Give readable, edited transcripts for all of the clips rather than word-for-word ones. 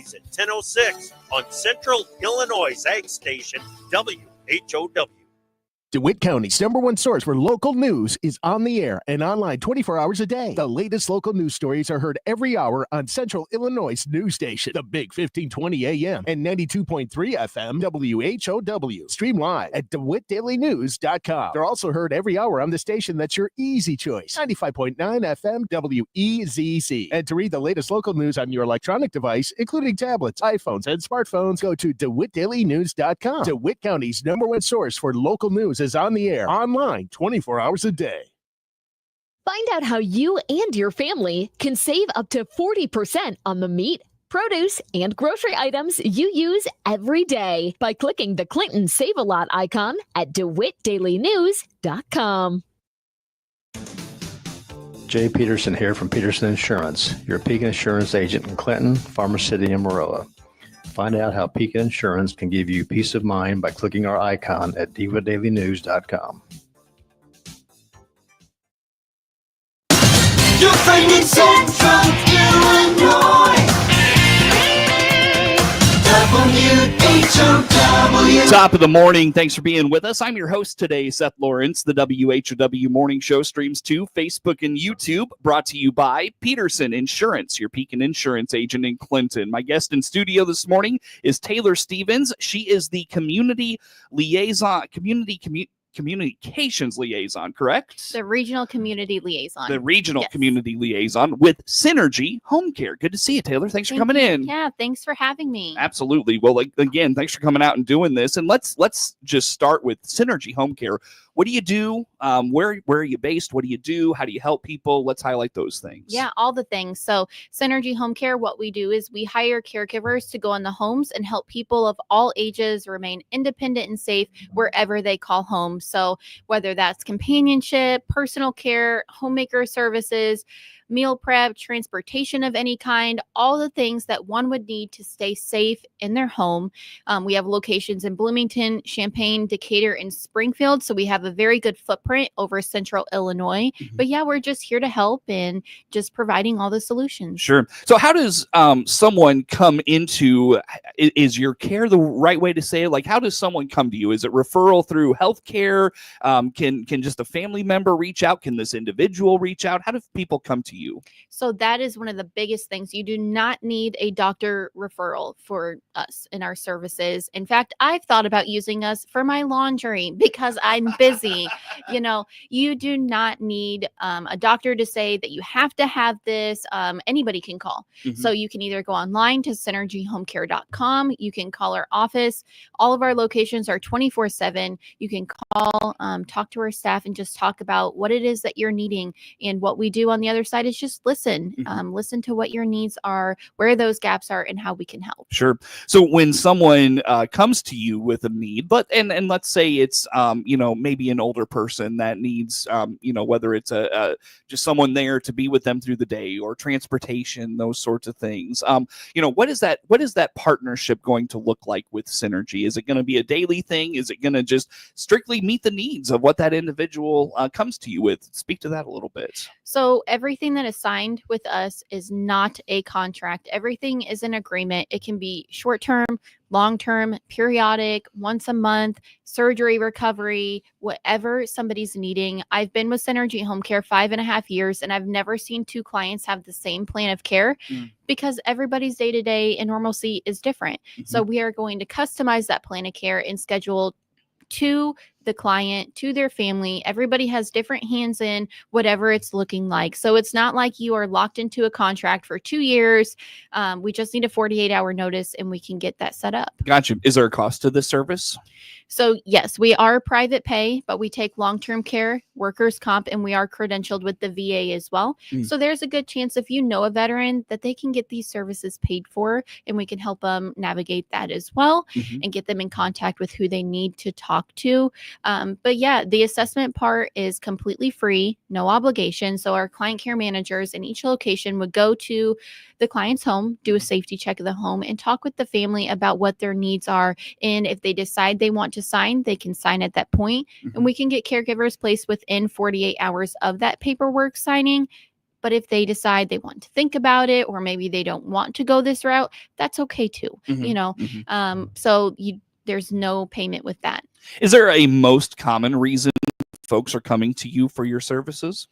Tuesdays at 10:06 on Central Illinois Ag Station, WHOW. DeWitt County's #1 source for local news is on the air and online 24 hours a day. The latest local news stories are heard every hour on Central Illinois' news station, the Big 1520 AM and 92.3 FM WHOW. Stream live at DeWittDailyNews.com. They're also heard every hour on the station that's your easy choice, 95.9 FM WEZC. And to read the latest local news on your electronic device, including tablets, iPhones, and smartphones, go to DeWittDailyNews.com. DeWitt County's #1 source for local news is on the air, online 24 hours a day. Find out how you and your family can save up to 40% on the meat, produce, and grocery items you use every day by clicking the Clinton Save a Lot icon at DeWittDailyNews.com. Jay Peterson here from Peterson Insurance, your Pekin Insurance agent in Clinton, Farmer City, and Maroa. Find out how Pekin Insurance can give you peace of mind by clicking our icon at DeWittDailyNews.com. Your friend in Central Illinois, WHOW. Top of the morning. Thanks for being with us. I'm your host today, Seth Lawrence. The WHOW Morning Show streams to Facebook and YouTube, brought to you by Peterson Insurance, your Pekin Insurance agent in Clinton. My guest in studio this morning is Taylor Stevens. She is the communications liaison, correct? The regional community liaison. The regional community liaison with Synergy Home Care. Good to see you, Taylor. Thanks for coming in. Yeah, thanks for having me. Absolutely. Well, again, thanks for coming out and doing this. And let's just start with Synergy Home Care. What do you do? Where are you based? What do you do? How do you help people? Let's highlight those things. Yeah, all the things. So Synergy Home Care, what we do is we hire caregivers to go in the homes and help people of all ages remain independent and safe wherever they call home. So whether that's companionship, personal care, homemaker services, meal prep, transportation of any kind, all the things that one would need to stay safe in their home. We have locations in Bloomington, Champaign, Decatur, and Springfield. So we have a very good footprint over Central Illinois. Mm-hmm. But yeah, we're just here to help and just providing all the solutions. Sure. So how does someone come into, is your care the right way to say it? Like, how does someone come to you? Is it referral through healthcare? Can just a family member reach out? Can this individual reach out? How do people come to you? So that is one of the biggest things. You do not need a doctor referral for us in our services. In fact, I've thought about using us for my laundry because I'm busy. You do not need a doctor to say that you have to have this. Anybody can call. Mm-hmm. So you can either go online to synergyhomecare.com. You can call our office. All of our locations are 24/7. You can call, talk to our staff, and just talk about what it is that you're needing. And what we do on the other side is just listen. Mm-hmm. Listen to what your needs are, where those gaps are, and how we can help. Sure. So when someone comes to you with a need, and let's say it's maybe an older person that needs whether it's just someone there to be with them through the day or transportation, those sorts of things. What is that partnership going to look like with Synergy? Is it going to be a daily thing? Is it going to just strictly meet the needs of what that individual comes to you with? Speak to that a little bit. So everything that is signed with us is not a contract. Everything is an agreement. It can be short-term, long-term, periodic, once a month, surgery recovery, whatever somebody's needing. I've been with Synergy Home Care 5.5 years, and I've never seen two clients have the same plan of care because everybody's day-to-day and normalcy is different. Mm-hmm. So we are going to customize that plan of care and schedule to the client, to their family. Everybody has different hands in whatever it's looking like. So it's not like you are locked into a contract for 2 years. We just need a 48-hour notice and we can get that set up. Gotcha. Is there a cost to this service? So yes, we are private pay, but we take long-term care, workers' comp, and we are credentialed with the VA as well. So there's a good chance if you know a veteran that they can get these services paid for, and we can help them navigate that as well and get them in contact with who they need to talk to. But yeah, the assessment part is completely free, no obligation. So our client care managers in each location would go to the client's home, do a safety check of the home, and talk with the family about what their needs are. And if they decide they want to sign, they can sign at that point. And we can get caregivers placed within 48 hours of that paperwork signing. But if they decide they want to think about it, or maybe they don't want to go this route, that's okay too. So there's no payment with that. Is there a most common reason folks are coming to you for your services?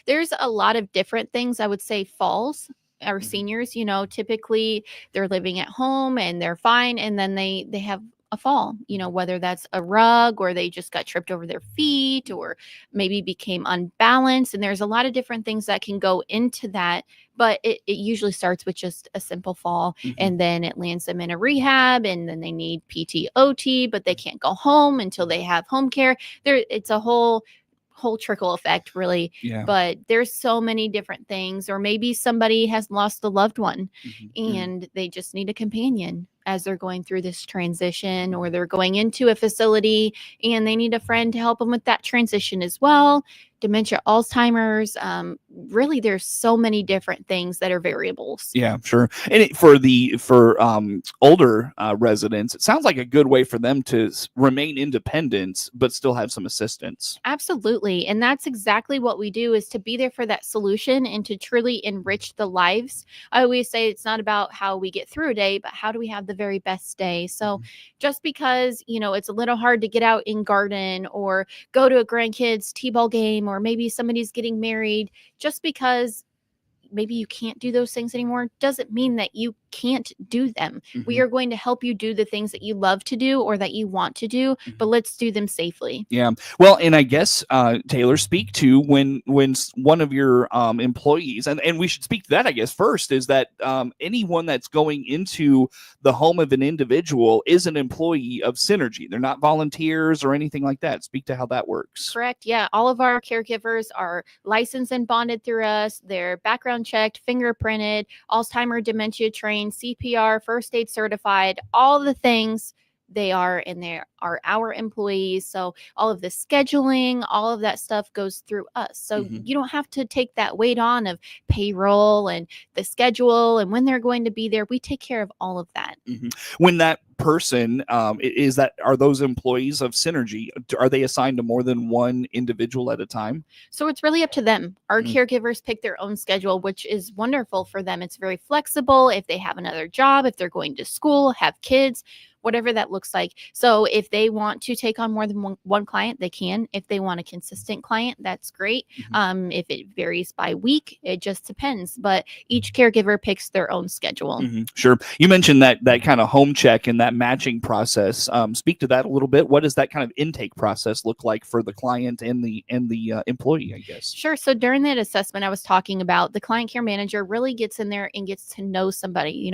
There's a lot of different things. I would say falls. Our seniors, typically they're living at home and they're fine, and then they have a fall, whether that's a rug, or they just got tripped over their feet, or maybe became unbalanced. And there's a lot of different things that can go into that, but it usually starts with just a simple fall, and then it lands them in a rehab, and then they need PT, OT, but they can't go home until they have home care. It's a whole trickle effect, really. Yeah. But there's so many different things. Or maybe somebody has lost a loved one and they just need a companion as they're going through this transition, or they're going into a facility and they need a friend to help them with that transition as well. Dementia, Alzheimer's, really there's so many different things that are variables. Yeah, sure. And for older residents, it sounds like a good way for them to remain independent but still have some assistance. Absolutely. And that's exactly what we do, is to be there for that solution and to truly enrich the lives. I always say it's not about how we get through a day, but how do we have the very best day. So just because, it's a little hard to get out and garden, or go to a grandkids t-ball game, or maybe somebody's getting married, just because maybe you can't do those things anymore doesn't mean that you can't do them. We are going to help you do the things that you love to do or that you want to do, but let's do them safely. Yeah. Well, and I guess, Taylor, speak to when one of your employees, and we should speak to that, I guess, first, is that anyone that's going into the home of an individual is an employee of Synergy. They're not volunteers or anything like that. Speak to how that works. Correct. Yeah. All of our caregivers are licensed and bonded through us. They're background checked, fingerprinted, Alzheimer, dementia trained, CPR, first aid certified, all the things they are, and they are our employees. So all of the scheduling, all of that stuff goes through us. So you don't have to take that weight on of payroll and the schedule and when they're going to be there. We take care of all of that. When that person are those employees of Synergy, are they assigned to more than one individual at a time? So it's really up to them. Our caregivers pick their own schedule, which is wonderful for them. It's very flexible. If they have another job, if they're going to school, have kids, whatever that looks like. So if they want to take on more than one client, they can. If they want a consistent client, that's great. If it varies by week, it just depends. But each caregiver picks their own schedule. Sure. You mentioned that kind of home check and that matching process. Speak to that a little bit. What does that kind of intake process look like for the client and the employee, I guess? Sure. So during that assessment I was talking about, the client care manager really gets in there and gets to know somebody.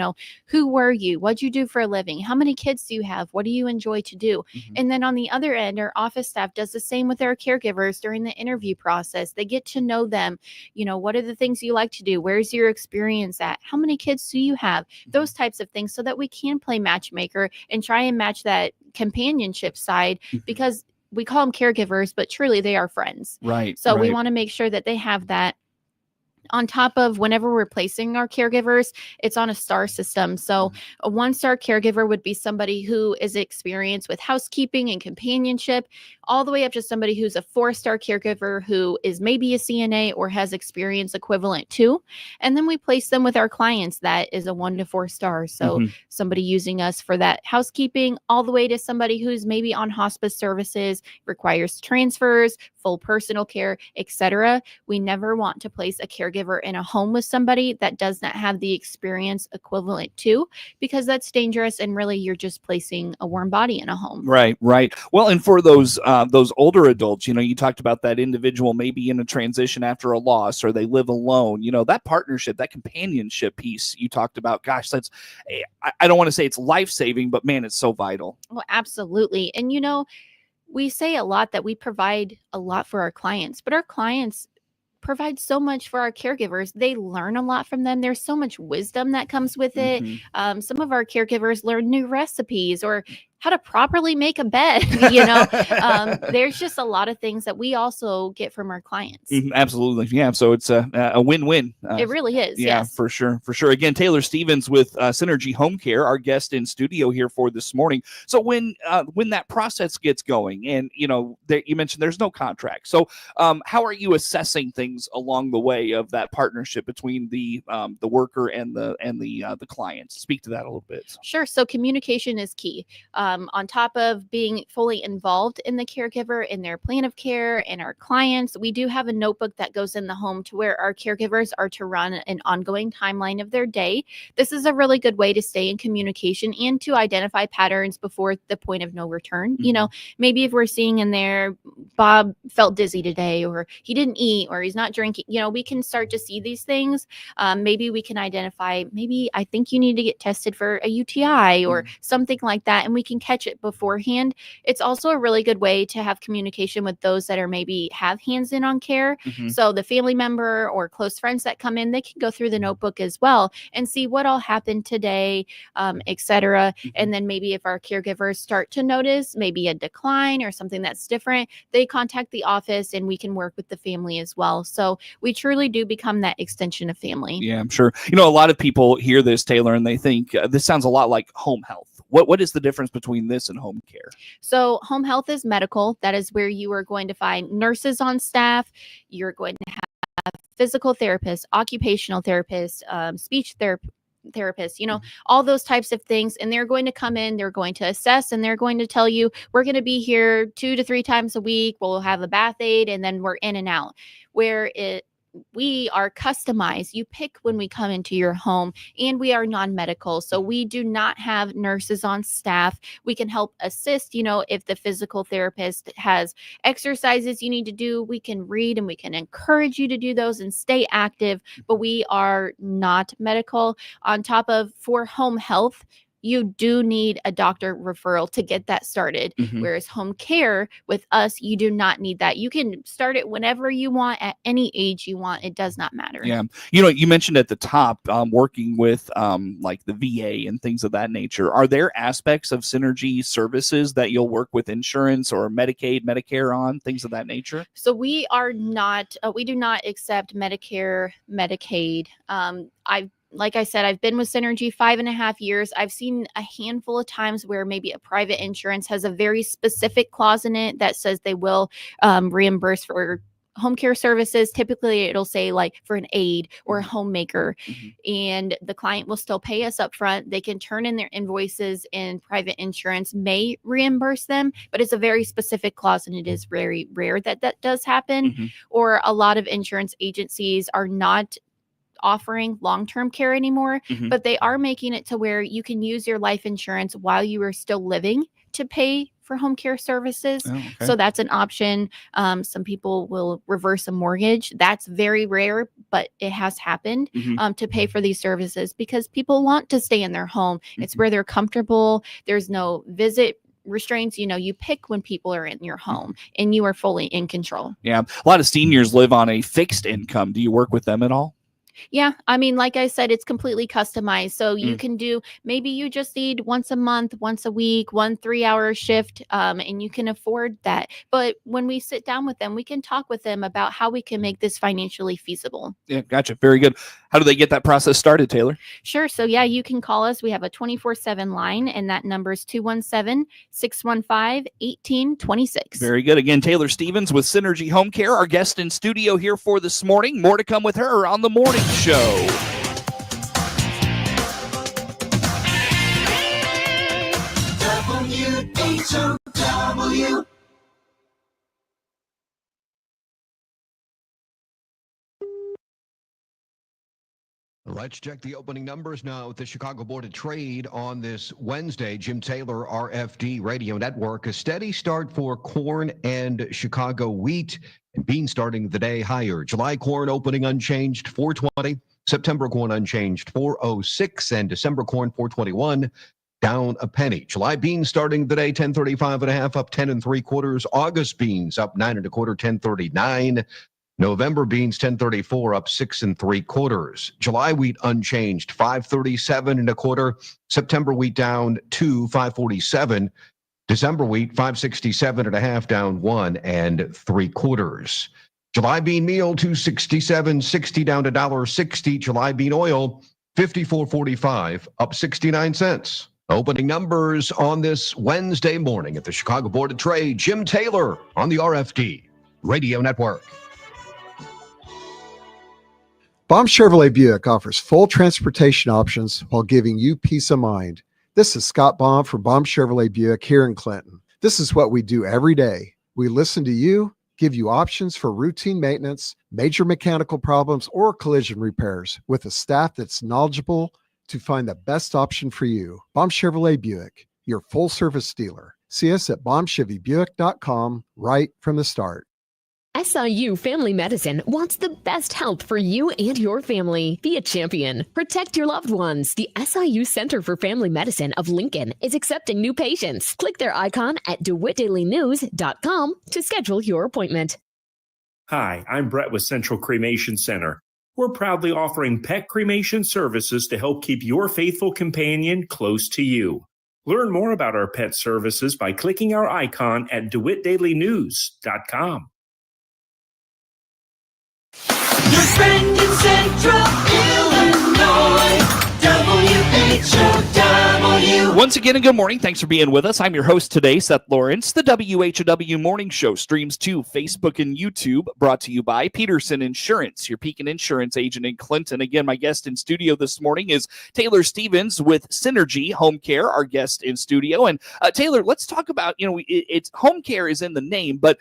Who were you? What'd you do for a living? How many kids do you have? What do you enjoy to do? And then on the other end, our office staff does the same with our caregivers during the interview process. They get to know them. What are the things you like to do? Where's your experience at? How many kids do you have? Those types of things, so that we can play matchmaker and try and match that companionship side, because we call them caregivers, but truly they are friends. Right. So we want to make sure that they have that. On top of, whenever we're placing our caregivers, it's on a star system. So a 1-star caregiver would be somebody who is experienced with housekeeping and companionship, all the way up to somebody who's a 4-star caregiver who is maybe a CNA or has experience equivalent to. And then we place them with our clients that is a 1 to 4 stars. So somebody using us for that housekeeping, all the way to somebody who's maybe on hospice services, requires transfers, full personal care, etc. We never want to place a caregiver in a home with somebody that does not have the experience equivalent to, because that's dangerous, and really you're just placing a warm body in a home. Right. Well, and for those older adults, you talked about that individual maybe in a transition after a loss, or they live alone. That partnership, that companionship piece you talked about. Gosh, that's, I don't want to say it's life-saving, but man, it's so vital. Well, absolutely. And we say a lot that we provide a lot for our clients, but our clients provide so much for our caregivers. They learn a lot from them. There's so much wisdom that comes with it. Some of our caregivers learn new recipes, or how to properly make a bed. There's just a lot of things that we also get from our clients. Absolutely. Yeah. So it's a win-win. It really is. Yeah, Yes. for sure. For sure. Again, Taylor Stevens with Synergy Home Care, our guest in studio here for this morning. So when that process gets going, and you mentioned there's no contract. So how are you assessing things along the way of that partnership between the worker and the clients? Speak to that a little bit. Sure. So communication is key. On top of being fully involved in the caregiver, in their plan of care, and our clients, we do have a notebook that goes in the home to where our caregivers are to run an ongoing timeline of their day. This is a really good way to stay in communication and to identify patterns before the point of no return. Maybe if we're seeing in there, Bob felt dizzy today, or he didn't eat, or he's not drinking, we can start to see these things. Maybe we can identify, maybe I think you need to get tested for a UTI or something like that, and we can catch it beforehand. It's also a really good way to have communication with those that are maybe have hands in on care. So the family member or close friends that come in, they can go through the notebook as well and see what all happened today, etc. And then maybe if our caregivers start to notice maybe a decline or something that's different, they contact the office and we can work with the family as well. So we truly do become that extension of family. Yeah, I'm sure. A lot of people hear this, Taylor, and they think this sounds a lot like home health. What is the difference between this and home care? So home health is medical. That is where you are going to find nurses on staff. You're going to have physical therapists, occupational therapists, speech therapists, all those types of things. And they're going to come in, they're going to assess, and they're going to tell you, we're going to be here 2 to 3 times a week. We'll have a bath aid, and then we're in and out. We are customized. You pick when we come into your home, and we are non-medical. So we do not have nurses on staff. We can help assist, if the physical therapist has exercises you need to do, we can read and we can encourage you to do those and stay active, but we are not medical. On top of, for home health, you do need a doctor referral to get that started. Whereas home care with us, you do not need that. You can start it whenever you want, at any age you want. It does not matter. Yeah. You mentioned at the top working with like the VA and things of that nature. Are there aspects of Synergy services that you'll work with insurance or Medicaid, Medicare on, things of that nature? So we are not, we do not accept Medicare, Medicaid. Like I said, I've been with Synergy 5.5 years. I've seen a handful of times where maybe a private insurance has a very specific clause in it that says they will reimburse for home care services. Typically, it'll say like for an aide or a homemaker, and the client will still pay us up front. They can turn in their invoices, and private insurance may reimburse them, but it's a very specific clause, and it is very rare that that does happen. Or a lot of insurance agencies are not offering long-term care anymore, but they are making it to where you can use your life insurance while you are still living to pay for home care services. So that's an option. Some people will reverse a mortgage. That's very rare, but it has happened to pay for these services because people want to stay in their home. It's where they're comfortable. There's no visit restraints. You pick when people are in your home and you are fully in control. Yeah. A lot of seniors live on a fixed income. Do you work with them at all? Yeah. I mean, like I said, it's completely customized. So you can do, maybe you just need once a month, once a week, 1 3-hour shift, and you can afford that. But when we sit down with them, we can talk with them about how we can make this financially feasible. Yeah, gotcha. Very good. How do they get that process started, Taylor? Sure. So yeah, you can call us. We have a 24/7 line, and that number is 217-615-1826. Very good. Again, Taylor Stevens with Synergy Home Care, our guest in studio here for this morning. More to come with her on the morning show. WHOW. Let's check the opening numbers now with the Chicago Board of Trade on this Wednesday. Jim Taylor, RFD Radio Network. A steady start for corn and Chicago wheat, and beans starting the day higher. July corn opening unchanged, 420. September corn unchanged, 406, and December corn 421, down a penny. July beans starting the day 1035.5, up 10 3/4. August beans up 9 1/4, 1039. November beans 1034 up 6 3/4. July wheat unchanged 537 1/4. September wheat down 547. December wheat 567 1/2 down 1 3/4. July bean meal 267.60 down to $1.60. July bean oil 54.45 up 69 cents. Opening numbers on this Wednesday morning at the Chicago Board of Trade. Jim Taylor on the RFD Radio Network. Baum Chevrolet Buick offers full transportation options while giving you peace of mind. This is Scott Baum from Baum Chevrolet Buick here in Clinton. This is what we do every day. We listen to you, give you options for routine maintenance, major mechanical problems, or collision repairs with a staff that's knowledgeable to find the best option for you. Baum Chevrolet Buick, your full service dealer. See us at baumchevybuick.com right from the start. SIU Family Medicine wants the best health for you and your family. Be a champion. Protect your loved ones. The SIU Center for Family Medicine of Lincoln is accepting new patients. Click their icon at DeWittDailyNews.com to schedule your appointment. Hi, I'm Brett with Central Cremation Center. We're proudly offering pet cremation services to help keep your faithful companion close to you. Learn more about our pet services by clicking our icon at DeWittDailyNews.com. Your friend in Central Illinois, WHOW. Once again, a good morning. Thanks for being with us. I'm your host today, Seth Lawrence. The WHOW Morning Show streams to Facebook and YouTube, brought to you by Peterson Insurance, your Pekin Insurance agent in Clinton. Again, my guest in studio this morning is Taylor Stevens with Synergy Home Care, our guest in studio. And Taylor, let's talk about, it's home care is in the name, but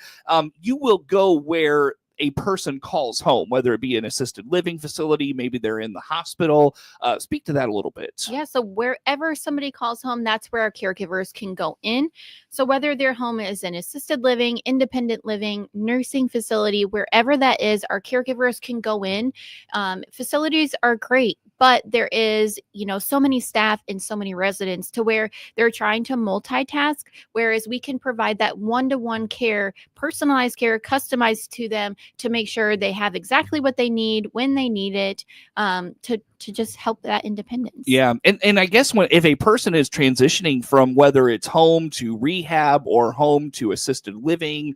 you will go where a person calls home, whether it be an assisted living facility, maybe they're in the hospital. Speak to that a little bit. Yeah, so wherever somebody calls home, that's where our caregivers can go in. So whether their home is an assisted living, independent living, nursing facility, wherever that is, our caregivers can go in. Facilities are great, but there is, so many staff and so many residents to where they're trying to multitask, whereas we can provide that one-to-one care, personalized care, customized to them to make sure they have exactly what they need when they need it, to just help that independence. Yeah. And I guess if a person is transitioning from whether it's home to rehab or home to assisted living,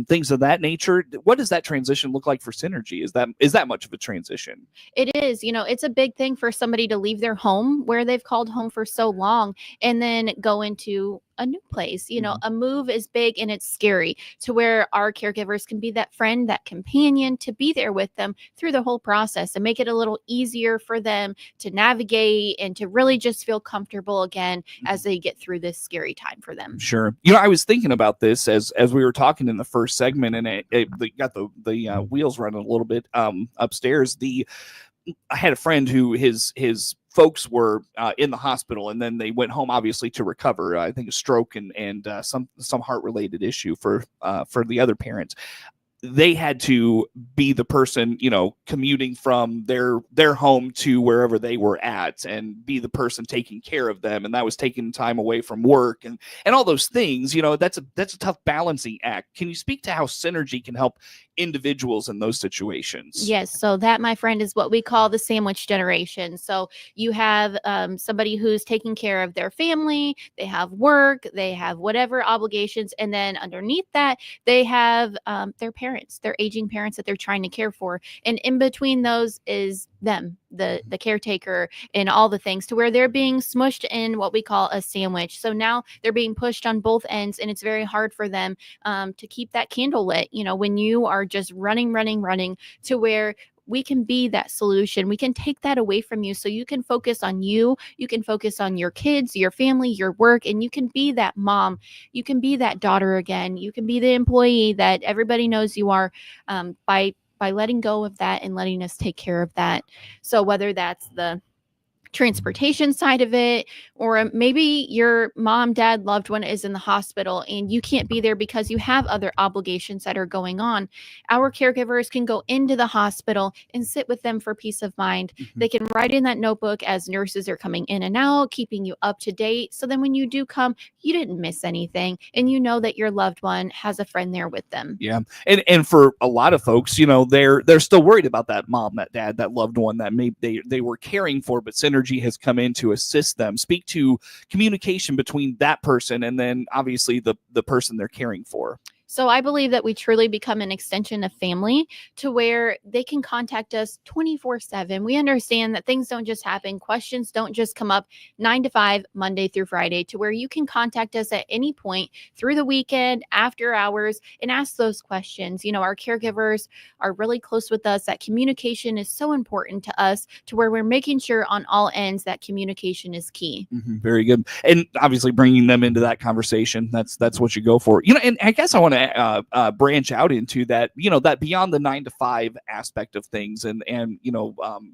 things of that nature, what does that transition look like for Synergy? Is that much of a transition? It is. It's a big thing for somebody to leave their home where they've called home for so long and then go into a new place. A move is big and it's scary, to where our caregivers can be that friend, that companion, to be there with them through the whole process and make it a little easier for them to navigate and to really just feel comfortable again as they get through this scary time for them. Sure. I was thinking about this as we were talking in the first segment, and it got the wheels running a little bit upstairs. I had a friend who his folks were in the hospital, and then they went home, obviously, to recover. I think a stroke and some heart related issue for the other parents. They had to be the person, commuting from their home to wherever they were at, and be the person taking care of them. And that was taking time away from work and all those things. That's a tough balancing act. Can you speak to how Synergy can help individuals in those situations? Yes. So that, my friend, is what we call the sandwich generation. So you have somebody who's taking care of their family, they have work, they have whatever obligations. And then underneath that, they have their parents, their aging parents that they're trying to care for. And in between those is them, the caretaker, and all the things, to where they're being smushed in what we call a sandwich. So now they're being pushed on both ends, and it's very hard for them to keep that candle lit, when you are just running, to where we can be that solution. We can take that away from you so you can focus on you can focus on your kids, your family, your work, and you can be that mom, you can be that daughter again, you can be the employee that everybody knows you are, by letting go of that and letting us take care of that. So whether that's the transportation side of it, or maybe your mom, dad, loved one is in the hospital and you can't be there because you have other obligations that are going on. Our caregivers can go into the hospital and sit with them for peace of mind. They can write in that notebook as nurses are coming in and out, keeping you up to date. So then when you do come, you didn't miss anything and you know that your loved one has a friend there with them. Yeah. And for a lot of folks, they're still worried about that mom, that dad, that loved one that maybe they were caring for, but Synergy has come in to assist them. Speak to communication between that person and then obviously the person they're caring for. So I believe that we truly become an extension of family to where they can contact us 24/7. We understand that things don't just happen. Questions don't just come up 9 to 5, Monday through Friday, to where you can contact us at any point through the weekend, after hours, and ask those questions. Our caregivers are really close with us. That communication is so important to us, to where we're making sure on all ends that communication is key. Very good. And obviously bringing them into that conversation, that's what you go for. And I guess I want to branch out into that, that beyond the 9 to 5 aspect of things and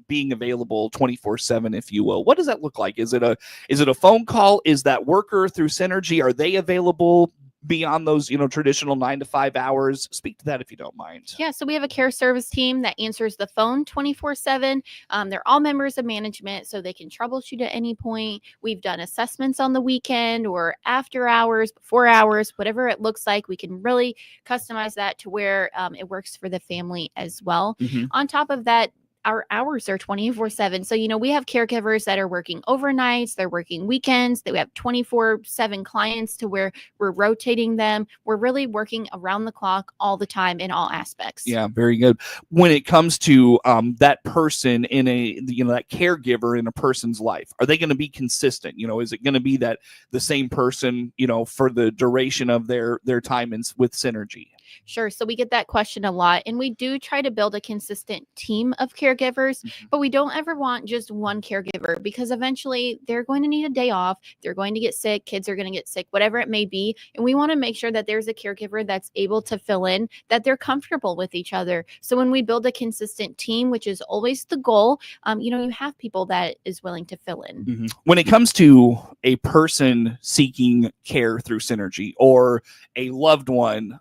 being available 24/7, if you will. What does that look like? Is it a phone call? Is that worker through Synergy? Are they available beyond those, traditional 9 to 5 hours? Speak to that if you don't mind. Yeah, so we have a care service team that answers the phone 24/7. They're all members of management, so they can troubleshoot at any point. We've done assessments on the weekend or after hours, before hours, whatever it looks like. We can really customize that to where it works for the family as well. On top of that, our hours are 24/7. So, we have caregivers that are working overnights, they're working weekends, we have 24/7 clients to where we're rotating them. We're really working around the clock all the time in all aspects. Yeah, very good. When it comes to that person in that caregiver in a person's life, are they going to be consistent? Is it going to be that the same person, for the duration of their time with Synergy? Sure. So we get that question a lot, and we do try to build a consistent team of caregivers, but we don't ever want just one caregiver, because eventually they're going to need a day off. They're going to get sick. Kids are going to get sick, whatever it may be. And we want to make sure that there's a caregiver that's able to fill in, that they're comfortable with each other. So when we build a consistent team, which is always the goal, you have people that is willing to fill in. When it comes to a person seeking care through Synergy, or a loved one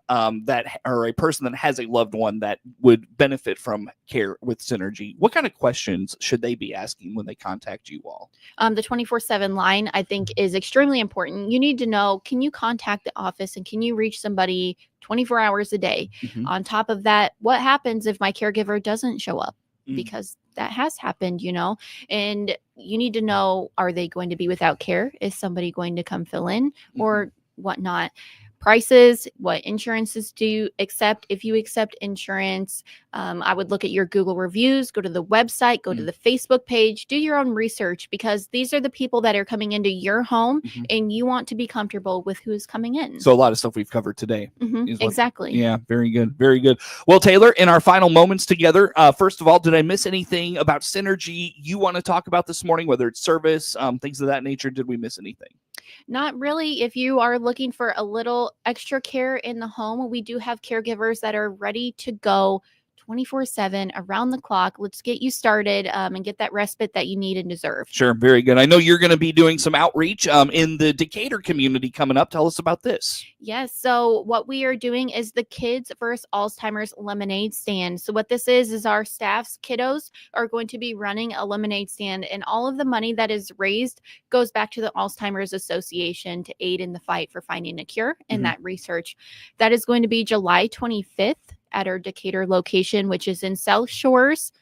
or a person that has a loved one that would benefit from care with Synergy, what kind of questions should they be asking when they contact you all? The 24/7 line, I think, is extremely important. You need to know, can you contact the office and can you reach somebody 24 hours a day? On top of that, what happens if my caregiver doesn't show up? Because that has happened, and you need to know, are they going to be without care? Is somebody going to come fill in or whatnot? Prices, what insurances do you accept? If you accept insurance, I would look at your Google reviews, go to the website, go to the Facebook page, do your own research, because these are the people that are coming into your home and you want to be comfortable with who's coming in. So a lot of stuff we've covered today. Exactly. Yeah, very good. Very good. Well, Taylor, in our final moments together, first of all, did I miss anything about Synergy you want to talk about this morning, whether it's service, things of that nature? Did we miss anything? Not really. If you are looking for a little extra care in the home, we do have caregivers that are ready to go 24/7 around the clock. Let's get you started and get that respite that you need and deserve. Sure. Very good. I know you're going to be doing some outreach in the Decatur community coming up. Tell us about this. Yes. So what we are doing is the Kids vs. Alzheimer's lemonade stand. So what this is our staff's kiddos are going to be running a lemonade stand, and all of the money that is raised goes back to the Alzheimer's Association to aid in the fight for finding a cure and that research. That is going to be July 25th. At our Decatur location, which is in South Shores,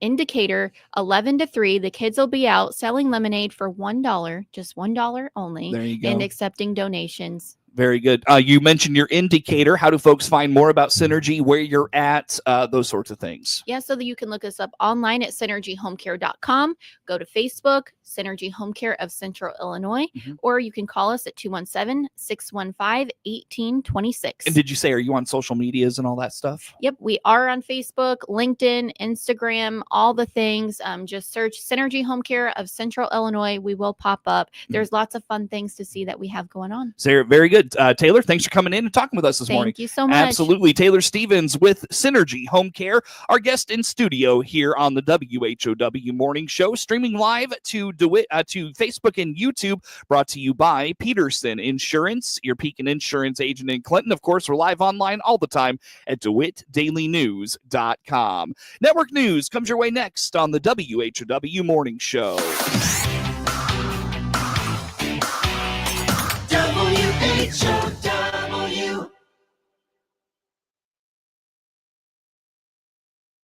in Decatur, 11 to 3. The kids will be out selling lemonade for $1, just $1 only, There you go. and accepting donations. Very good. You mentioned your indicator. How do folks find more about Synergy, where you're at, those sorts of things? Yeah, so that you can look us up online at synergyhomecare.com. Go to Facebook, Synergy Home Care of Central Illinois, or you can call us at 217-615-1826. And did you say, are you on social medias and all that stuff? Yep, we are on Facebook, LinkedIn, Instagram, all the things. Just search Synergy Home Care of Central Illinois. We will pop up. There's lots of fun things to see that we have going on. So very good. Taylor, thanks for coming in and talking with us this morning. Thank you so much. Absolutely. Taylor Stevens with Synergy Home Care, our guest in studio here on the WHOW Morning Show, streaming live to Facebook and YouTube, brought to you by Peterson Insurance, your Pekin Insurance agent in Clinton. Of course, we're live online all the time at DeWittDailyNews.com. Network news comes your way next on the WHOW Morning Show. WHO.